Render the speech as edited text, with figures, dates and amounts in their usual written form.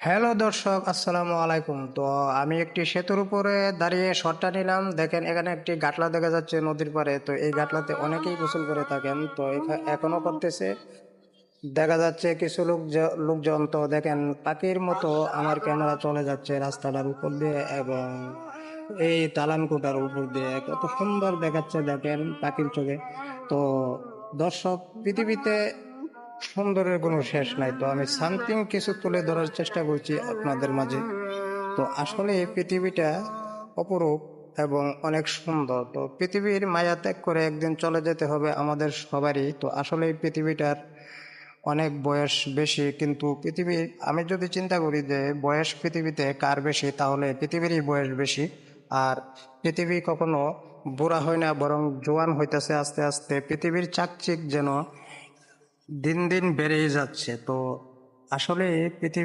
Hello দর্শক, আসসালামু আলাইকুম। তো আমি একটি সেতুর উপরে দাঁড়িয়ে শটটা নিলাম। দেখেন এখানে একটি গাটলা দেখা যাচ্ছে নদীর পাড়ে। তো এই গাটলাতে অনেকেই গোসল করে থাকেন, তো এখনো করতেছে। দেখা যাচ্ছে কিছু লোকজন। তো দেখেন পাখির মতো আমার ক্যামেরা চলে যাচ্ছে রাস্তাটার উপর দিয়ে এবং এই দালানকোটার উপর দিয়ে কত সুন্দর দেখাচ্ছে দেখেন পাখির চোখে। তো দর্শক, পৃথিবীতে সুন্দরের কোনো শেষ নাই। তো আমি সামথিং কিছু তুলে ধরার চেষ্টা করছি আপনাদের মাঝে। তো আসলে এই পৃথিবীটা অপরূপ এবং অনেক সুন্দর। তো পৃথিবীর মায়া ত্যাগ করে একদিন চলে যেতে হবে আমাদের সবারই। তো আসলে এই পৃথিবীটার অনেক বয়স বেশি, কিন্তু পৃথিবীর আমি যদি চিন্তা করি যে বয়স পৃথিবীতে কার বেশি, তাহলে পৃথিবীরই বয়স বেশি। আর পৃথিবী কখনো বুড়া হয় না, বরং জোয়ান হইতেছে আস্তে আস্তে। পৃথিবীর চাকচিক যেন দিন দিন বেড়েই যাচ্ছে। তো আসলে পৃথিবী